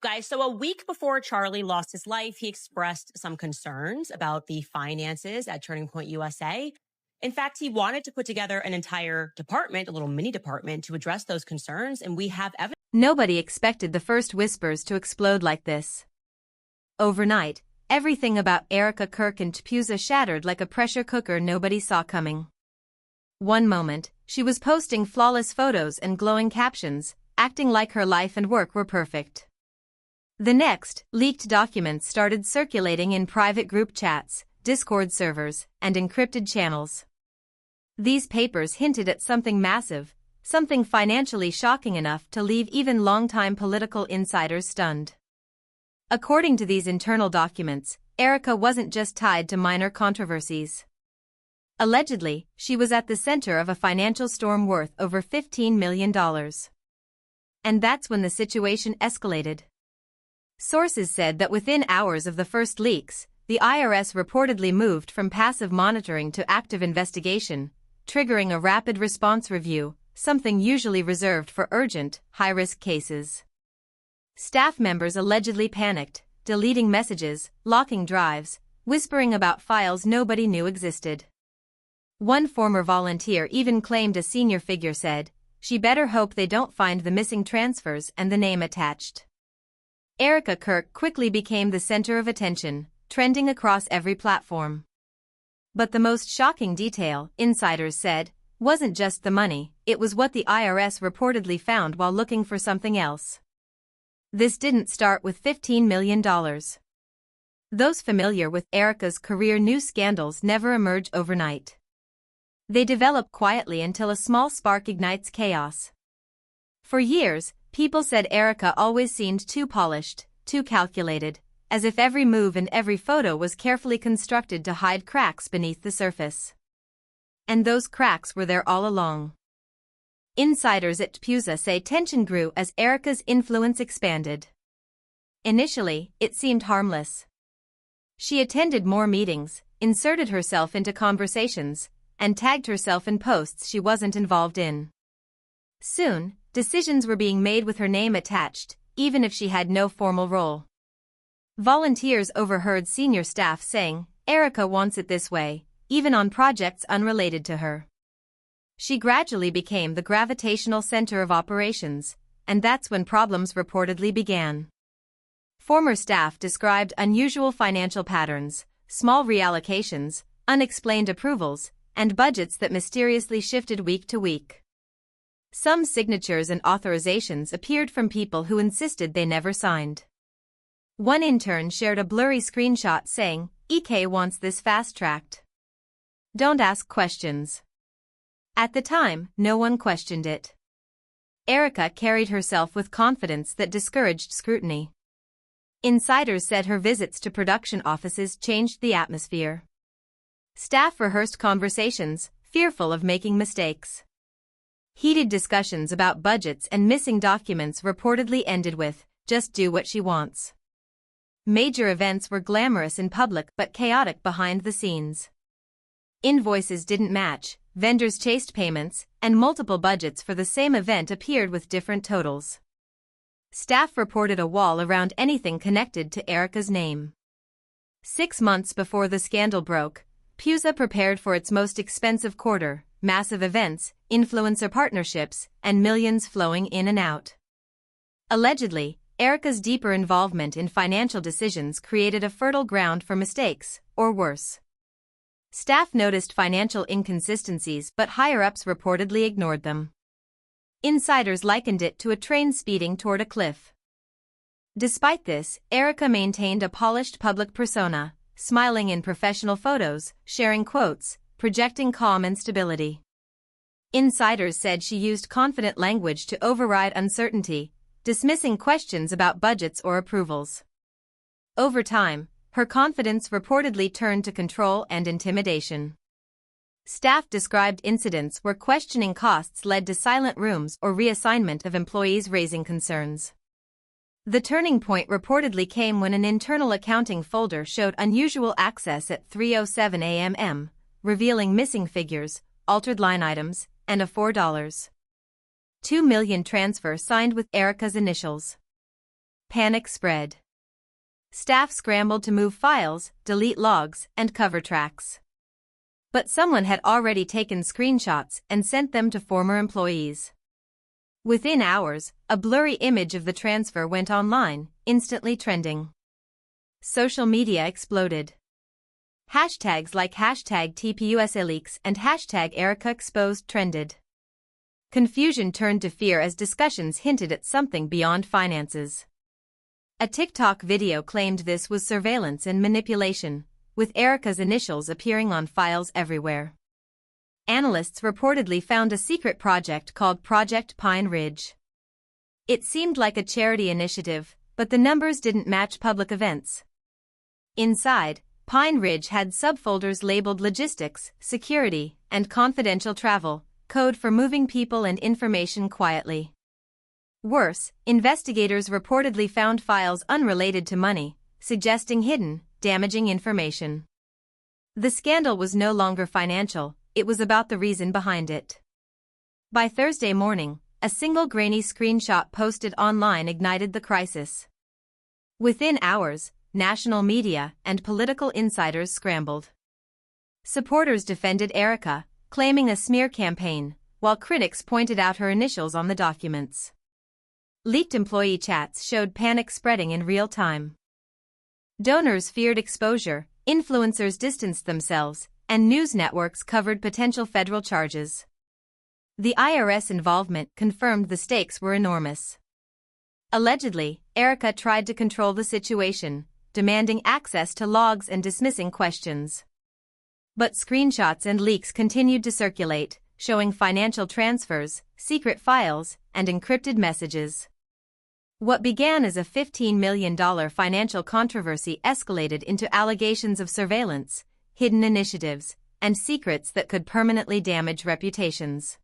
Guys, so a week before Charlie lost his life, he expressed some concerns about the finances at Turning Point USA. In fact, he wanted to put together an entire department, a little mini department, to address those concerns, and we have evidence. Nobody expected the first whispers to explode like this. Overnight, everything about Erika Kirk and TPUSA shattered like a pressure cooker nobody saw coming. One moment, she was posting flawless photos and glowing captions, acting like her life and work were perfect. The next, leaked documents started circulating in private group chats, Discord servers, and encrypted channels. These papers hinted at something massive, something financially shocking enough to leave even longtime political insiders stunned. According to these internal documents, Erika wasn't just tied to minor controversies. Allegedly, she was at the center of a financial storm worth over $15 million. And that's when the situation escalated. Sources said that within hours of the first leaks, the IRS reportedly moved from passive monitoring to active investigation, triggering a rapid response review, something usually reserved for urgent, high-risk cases. Staff members allegedly panicked, deleting messages, locking drives, whispering about files nobody knew existed. One former volunteer even claimed a senior figure said, "She better hope they don't find the missing transfers and the name attached." Erika Kirk quickly became the center of attention, trending across every platform. But the most shocking detail, insiders said, wasn't just the money, it was what the IRS reportedly found while looking for something else. This didn't start with $15 million. Those familiar with Erika's career knew scandals never emerge overnight. They develop quietly until a small spark ignites chaos. For years, people said Erika always seemed too polished, too calculated, as if every move and every photo was carefully constructed to hide cracks beneath the surface. And those cracks were there all along. Insiders at TPUSA say tension grew as Erika's influence expanded. Initially, it seemed harmless. She attended more meetings, inserted herself into conversations, and tagged herself in posts she wasn't involved in. Soon, decisions were being made with her name attached, even if she had no formal role. Volunteers overheard senior staff saying, "Erika wants it this way," even on projects unrelated to her. She gradually became the gravitational center of operations, and that's when problems reportedly began. Former staff described unusual financial patterns, small reallocations, unexplained approvals, and budgets that mysteriously shifted week to week. Some signatures and authorizations appeared from people who insisted they never signed. One intern shared a blurry screenshot saying, "EK wants this fast-tracked. Don't ask questions." At the time, no one questioned it. Erika carried herself with confidence that discouraged scrutiny. Insiders said her visits to production offices changed the atmosphere. Staff rehearsed conversations, fearful of making mistakes. Heated discussions about budgets and missing documents reportedly ended with, "Just do what she wants." Major events were glamorous in public but chaotic behind the scenes. Invoices didn't match, vendors chased payments, and multiple budgets for the same event appeared with different totals. Staff reported a wall around anything connected to Erika's name. 6 months before the scandal broke, TPUSA prepared for its most expensive quarter, massive events, influencer partnerships, and millions flowing in and out. Allegedly, Erika's deeper involvement in financial decisions created a fertile ground for mistakes, or worse. Staff noticed financial inconsistencies but higher-ups reportedly ignored them. Insiders likened it to a train speeding toward a cliff. Despite this, Erika maintained a polished public persona, smiling in professional photos, sharing quotes, projecting calm and stability. Insiders said she used confident language to override uncertainty, dismissing questions about budgets or approvals. Over time, her confidence reportedly turned to control and intimidation. Staff described incidents where questioning costs led to silent rooms or reassignment of employees raising concerns. The turning point reportedly came when an internal accounting folder showed unusual access at 3:07 a.m., revealing missing figures, altered line items, and a $4.2 million transfer signed with Erika's initials. panic spread. Staff scrambled to move files, delete logs, and cover tracks. But someone had already taken screenshots and sent them to former employees. Within hours, a blurry image of the transfer went online, instantly trending. Social media exploded. Hashtags like hashtag TPUSA leaks and hashtag Erika exposed trended. Confusion turned to fear as discussions hinted at something beyond finances. A TikTok video claimed this was surveillance and manipulation, with Erika's initials appearing on files everywhere. Analysts reportedly found a secret project called Project Pine Ridge. It seemed like a charity initiative, but the numbers didn't match public events. Inside, Pine Ridge had subfolders labeled logistics, security, and confidential travel, code for moving people and information quietly. Worse, investigators reportedly found files unrelated to money, suggesting hidden, damaging information. The scandal was no longer financial, it was about the reason behind it. By Thursday morning, a single grainy screenshot posted online ignited the crisis. Within hours, national media and political insiders scrambled. Supporters defended Erika, claiming a smear campaign, while critics pointed out her initials on the documents. Leaked employee chats showed panic spreading in real time. Donors feared exposure, influencers distanced themselves, and news networks covered potential federal charges. The IRS involvement confirmed the stakes were enormous. Allegedly, Erika tried to control the situation, demanding access to logs and dismissing questions. But screenshots and leaks continued to circulate, showing financial transfers, secret files, and encrypted messages. What began as a $15 million financial controversy escalated into allegations of surveillance, hidden initiatives, and secrets that could permanently damage reputations.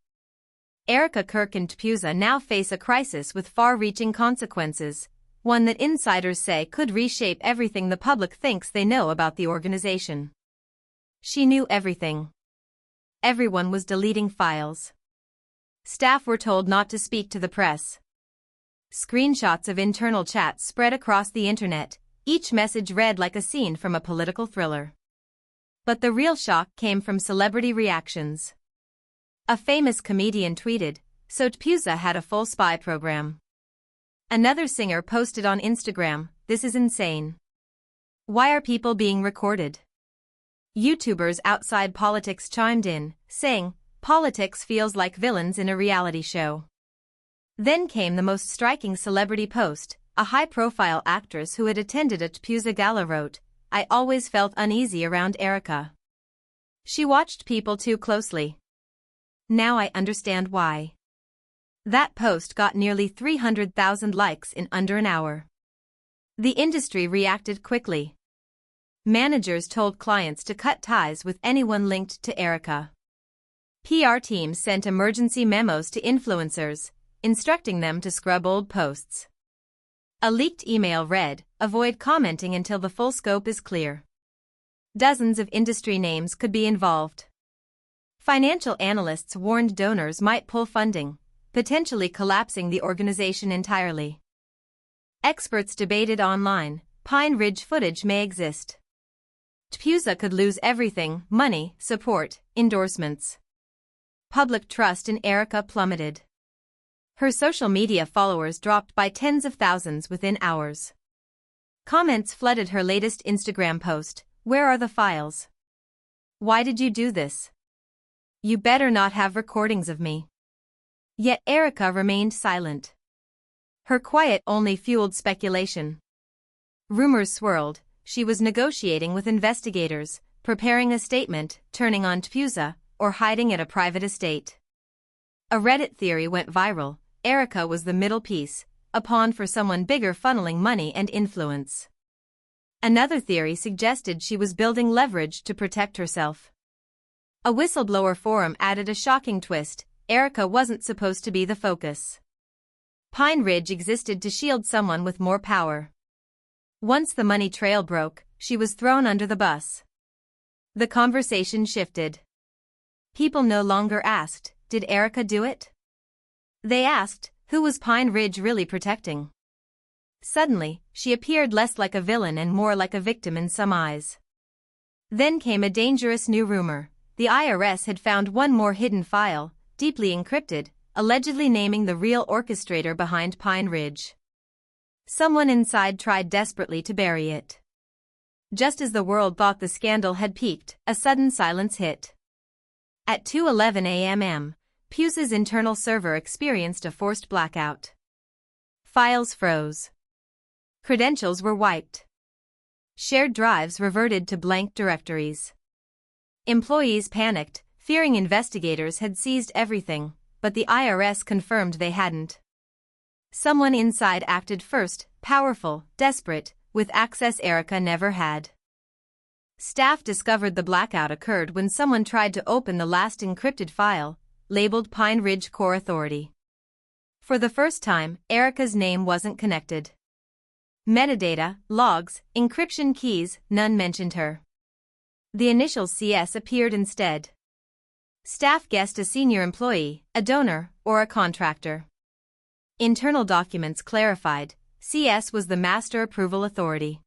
Erika Kirk and TPUSA now face a crisis with far-reaching consequences, one that insiders say could reshape everything the public thinks they know about the organization. She knew everything. Everyone was deleting files. Staff were told not to speak to the press. Screenshots of internal chats spread across the internet, each message read like a scene from a political thriller. But the real shock came from celebrity reactions. A famous comedian tweeted, "So TPUSA had a full spy program." Another singer posted on Instagram, "This is insane. Why are people being recorded?" YouTubers outside politics chimed in, saying, "Politics feels like villains in a reality show." Then came the most striking celebrity post. A high-profile actress who had attended a TPUSA gala wrote, "I always felt uneasy around Erika. She watched people too closely. Now I understand why." That post got nearly 300,000 likes in under an hour. The industry reacted quickly. Managers told clients to cut ties with anyone linked to Erika. PR teams sent emergency memos to influencers, instructing them to scrub old posts. A leaked email read, "Avoid commenting until the full scope is clear." Dozens of industry names could be involved. Financial analysts warned donors might pull funding, potentially collapsing the organization entirely. Experts debated online, Pine Ridge footage may exist. TPUSA could lose everything: money, support, endorsements. Public trust in Erika plummeted. Her social media followers dropped by tens of thousands within hours. Comments flooded her latest Instagram post, "Where are the files? Why did you do this? You better not have recordings of me." Yet Erika remained silent. Her quiet only fueled speculation. Rumors swirled. She was negotiating with investigators, preparing a statement, turning on TPUSA, or hiding at a private estate. A Reddit theory went viral. Erika was the middle piece, a pawn for someone bigger funneling money and influence. Another theory suggested she was building leverage to protect herself. A whistleblower forum added a shocking twist: Erika wasn't supposed to be the focus. Pine Ridge existed to shield someone with more power. Once the money trail broke, she was thrown under the bus. The conversation shifted. People no longer asked, "Did Erika do it?" They asked, "Who was Pine Ridge really protecting?" Suddenly, she appeared less like a villain and more like a victim in some eyes. Then came a dangerous new rumor. The IRS had found one more hidden file, deeply encrypted, allegedly naming the real orchestrator behind Pine Ridge. Someone inside tried desperately to bury it. Just as the world thought the scandal had peaked, a sudden silence hit. At 2:11 a.m., PUSA's internal server experienced a forced blackout. Files froze. Credentials were wiped. Shared drives reverted to blank directories. Employees panicked, fearing investigators had seized everything, but the IRS confirmed they hadn't. Someone inside acted first, powerful, desperate, with access Erika never had. Staff discovered the blackout occurred when someone tried to open the last encrypted file, labeled Pine Ridge Core Authority. For the first time, Erika's name wasn't connected. Metadata, logs, encryption keys, none mentioned her. The initials CS appeared instead. Staff guessed a senior employee, a donor, or a contractor. Internal documents clarified, CS was the Master Approval Authority.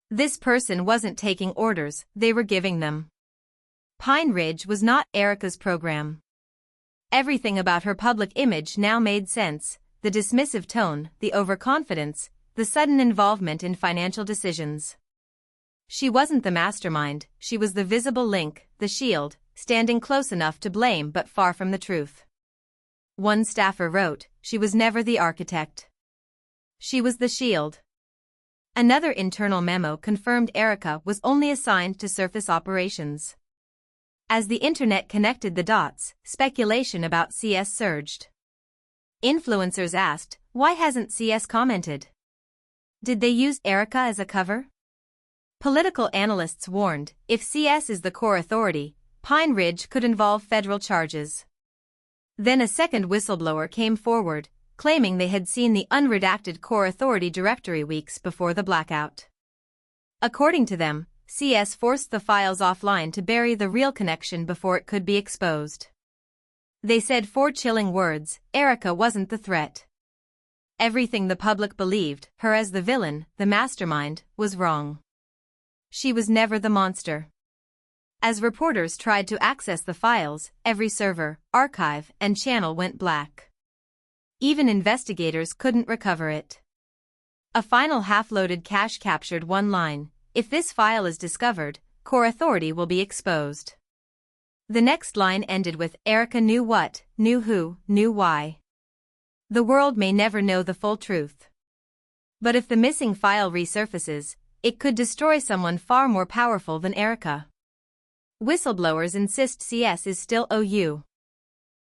This person wasn't taking orders, they were giving them. Pine Ridge was not Erika's program. Everything about her public image now made sense, the dismissive tone, the overconfidence, the sudden involvement in financial decisions. She wasn't the mastermind, she was the visible link, the shield, standing close enough to blame but far from the truth. One staffer wrote, she was never the architect. She was the shield. Another internal memo confirmed Erika was only assigned to surface operations. As the internet connected the dots, speculation about CS surged. Influencers asked, why hasn't CS commented? Did they use Erika as a cover? Political analysts warned, if CS is the core authority, Pine Ridge could involve federal charges. Then a second whistleblower came forward, claiming they had seen the unredacted core authority directory weeks before the blackout. According to them, CS forced the files offline to bury the real connection before it could be exposed. They said 4 chilling words, Erika wasn't the threat. Everything the public believed, her as the villain, the mastermind, was wrong. She was never the monster. As reporters tried to access the files, every server, archive, and channel went black. Even investigators couldn't recover it. A final half-loaded cache captured one line, if this file is discovered, core authority will be exposed. The next line ended with, Erika knew what, knew who, knew why. The world may never know the full truth. But if the missing file resurfaces, it could destroy someone far more powerful than Erika. Whistleblowers insist CS is still OU.